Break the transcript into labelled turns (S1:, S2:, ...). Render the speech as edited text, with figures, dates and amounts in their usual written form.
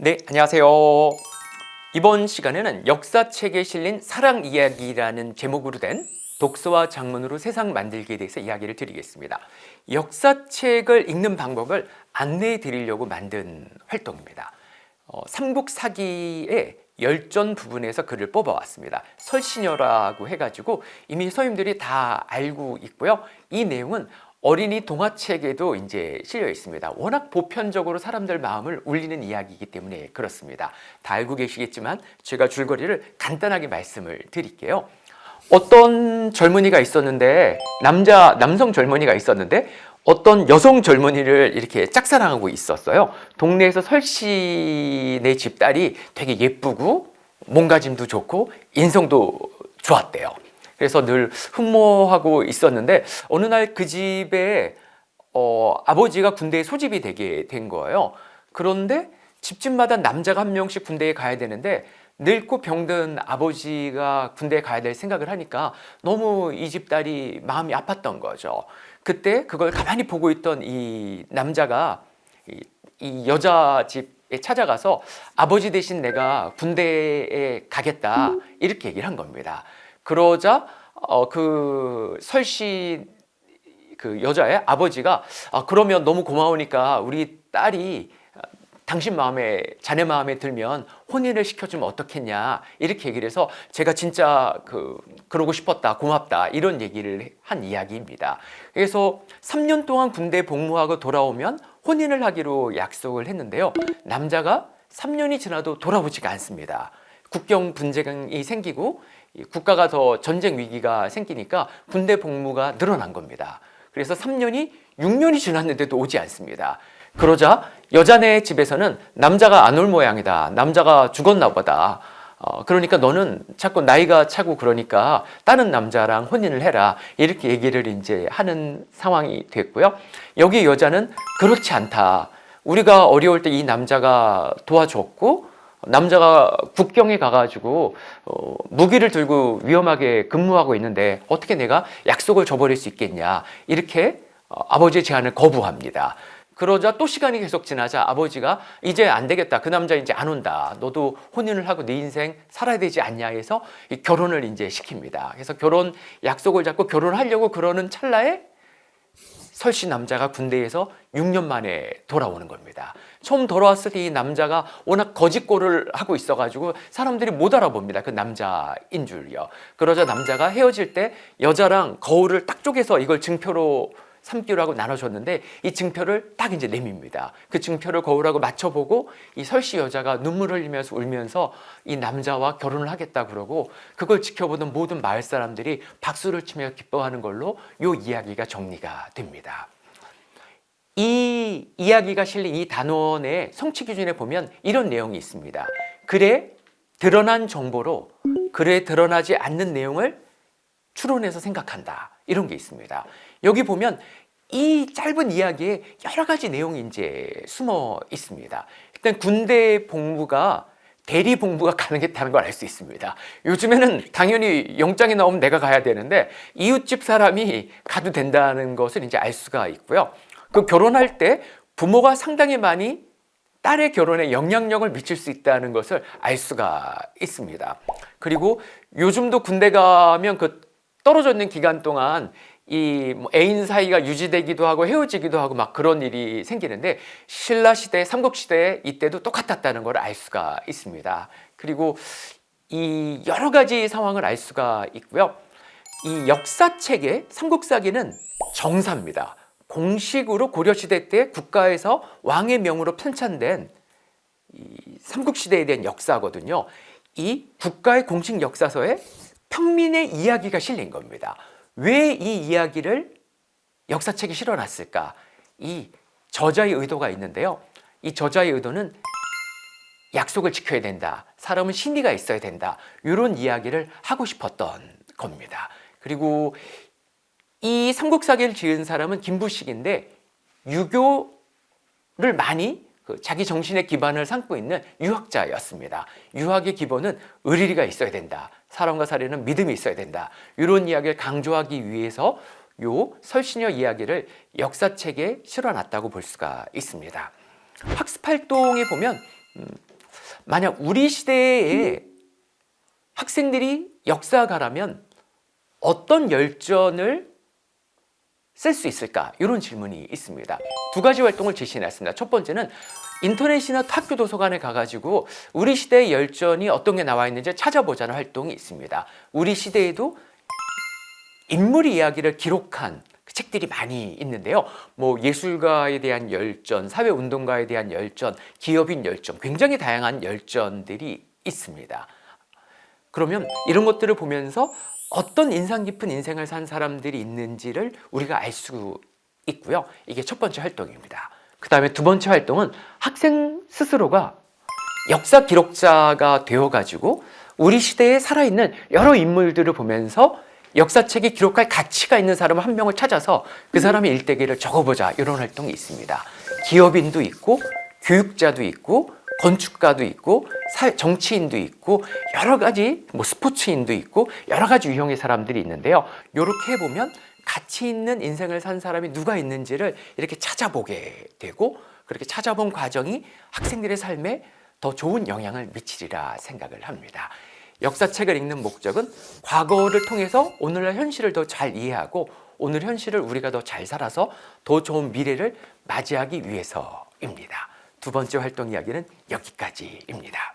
S1: 네, 안녕하세요. 이번 시간에는 역사책에 실린 사랑 이야기라는 제목으로 된 독서와 장문으로 세상 만들기에 대해서 이야기를 드리겠습니다. 역사책을 읽는 방법을 안내해 드리려고 만든 활동입니다. 삼국사기의 열전 부분에서 글을 뽑아왔습니다. 설신여라고 해가지고 이미 서님들이 다 알고 있고요. 이 내용은 어린이 동화책에도 이제 실려 있습니다. 워낙 보편적으로 사람들 마음을 울리는 이야기이기 때문에 그렇습니다. 다 알고 계시겠지만 제가 줄거리를 간단하게 말씀을 드릴게요. 어떤 젊은이가 있었는데 남성 젊은이가 있었는데 어떤 여성 젊은이를 이렇게 짝사랑하고 있었어요. 동네에서 설신의 집딸이 되게 예쁘고 몸가짐도 좋고 인성도 좋았대요. 그래서 늘 흠모하고 있었는데 어느 날 그 집에 아버지가 군대에 소집이 되게 된 거예요. 그런데 집집마다 남자가 한 명씩 군대에 가야 되는데 늙고 병든 아버지가 군대에 가야 될 생각을 하니까 너무 이 집 딸이 마음이 아팠던 거죠. 그때 그걸 가만히 보고 있던 이 남자가 이 여자 집에 찾아가서 아버지 대신 내가 군대에 가겠다 이렇게 얘기를 한 겁니다. 그러자 그 설씨 그 여자의 아버지가 그러면 너무 고마우니까 우리 딸이 당신 마음에 자네 마음에 들면 혼인을 시켜주면 어떻겠냐 이렇게 얘기를 해서 제가 진짜 그러고 싶었다 고맙다 이런 얘기를 한 이야기입니다. 그래서 3년 동안 군대 복무하고 돌아오면 혼인을 하기로 약속을 했는데요. 남자가 3년이 지나도 돌아오지가 않습니다. 국경 분쟁이 생기고 국가가 더 전쟁 위기가 생기니까 군대 복무가 늘어난 겁니다. 그래서 3년이 6년이 지났는데도 오지 않습니다. 그러자 여자네 집에서는 남자가 안 올 모양이다. 남자가 죽었나 보다. 그러니까 너는 자꾸 나이가 차고 그러니까 다른 남자랑 혼인을 해라. 이렇게 얘기를 이제 하는 상황이 됐고요. 여기 여자는 그렇지 않다. 우리가 어려울 때 이 남자가 도와줬고 남자가 국경에 가가지고 무기를 들고 위험하게 근무하고 있는데 어떻게 내가 약속을 저버릴 수 있겠냐 이렇게 아버지의 제안을 거부합니다. 그러자 또 시간이 계속 지나자 아버지가 이제 안 되겠다. 그 남자 이제 안 온다. 너도 혼인을 하고 네 인생 살아야 되지 않냐 해서 결혼을 이제 시킵니다. 그래서 결혼 약속을 잡고 결혼하려고 그러는 찰나에 설씨 남자가 군대에서 6년 만에 돌아오는 겁니다. 처음 돌아왔을 때 이 남자가 워낙 거짓골을 하고 있어가지고 사람들이 못 알아봅니다. 그 남자인 줄요. 그러자 남자가 헤어질 때 여자랑 거울을 딱 쪼개서 이걸 증표로 삼기로 하고 나눠줬는데 이 증표를 딱 이제 내밉니다. 그 증표를 거울하고 맞춰보고 이 설씨 여자가 눈물을 흘리면서 울면서 이 남자와 결혼을 하겠다 그러고 그걸 지켜보던 모든 마을 사람들이 박수를 치며 기뻐하는 걸로 이 이야기가 정리가 됩니다. 이 이야기가 실린 이 단원의 성취 기준에 보면 이런 내용이 있습니다. 글에 드러난 정보로 글에 드러나지 않는 내용을 추론해서 생각한다. 이런 게 있습니다. 여기 보면 이 짧은 이야기에 여러 가지 내용이 이제 숨어 있습니다. 일단 군대 복무가 대리 복무가 가능했다는 걸 알 수 있습니다. 요즘에는 당연히 영장이 나오면 내가 가야 되는데 이웃집 사람이 가도 된다는 것을 이제 알 수가 있고요. 그 결혼할 때 부모가 상당히 많이 딸의 결혼에 영향력을 미칠 수 있다는 것을 알 수가 있습니다. 그리고 요즘도 군대 가면 그 떨어져 있는 기간 동안 이 애인 사이가 유지되기도 하고 헤어지기도 하고 막 그런 일이 생기는데 신라 시대, 삼국 시대 이때도 똑같았다는 걸 알 수가 있습니다. 그리고 이 여러 가지 상황을 알 수가 있고요. 이 역사책의 삼국사기는 정사입니다. 공식으로 고려시대 때 국가에서 왕의 명으로 편찬된 이 삼국시대에 대한 역사거든요. 이 국가의 공식 역사서에 평민의 이야기가 실린 겁니다. 왜 이 이야기를 역사책에 실어놨을까? 이 저자의 의도가 있는데요. 이 저자의 의도는 약속을 지켜야 된다. 사람은 신의가 있어야 된다. 이런 이야기를 하고 싶었던 겁니다. 그리고 이 삼국사기를 지은 사람은 김부식인데 유교를 많이 자기 정신의 기반을 삼고 있는 유학자였습니다. 유학의 기본은 의리가 있어야 된다. 사람과 사례는 믿음이 있어야 된다. 이런 이야기를 강조하기 위해서 요 설신여 이야기를 역사책에 실어놨다고 볼 수가 있습니다. 학습 활동에 보면 만약 우리 시대에 학생들이 역사가라면 어떤 열전을 쓸 수 있을까? 이런 질문이 있습니다. 두 가지 활동을 제시해놨습니다. 첫 번째는 인터넷이나 학교 도서관에 가가지고 우리 시대의 열전이 어떤 게 나와 있는지 찾아보자는 활동이 있습니다. 우리 시대에도 인물의 이야기를 기록한 책들이 많이 있는데요. 뭐 예술가에 대한 열전, 사회운동가에 대한 열전, 기업인 열전, 굉장히 다양한 열전들이 있습니다. 그러면 이런 것들을 보면서 어떤 인상 깊은 인생을 산 사람들이 있는지를 우리가 알 수 있고요. 이게 첫 번째 활동입니다. 그 다음에 두 번째 활동은 학생 스스로가 역사 기록자가 되어가지고 우리 시대에 살아있는 여러 인물들을 보면서 역사책에 기록할 가치가 있는 사람 한 명을 찾아서 그 사람의 일대기를 적어보자, 이런 활동이 있습니다. 기업인도 있고 교육자도 있고 건축가도 있고 정치인도 있고 여러 가지 스포츠인도 있고 여러 가지 유형의 사람들이 있는데요. 이렇게 해보면 가치 있는 인생을 산 사람이 누가 있는지를 이렇게 찾아보게 되고, 그렇게 찾아본 과정이 학생들의 삶에 더 좋은 영향을 미치리라 생각을 합니다. 역사책을 읽는 목적은 과거를 통해서 오늘날 현실을 더 잘 이해하고 오늘 현실을 우리가 더 잘 살아서 더 좋은 미래를 맞이하기 위해서입니다. 두 번째 활동 이야기는 여기까지입니다.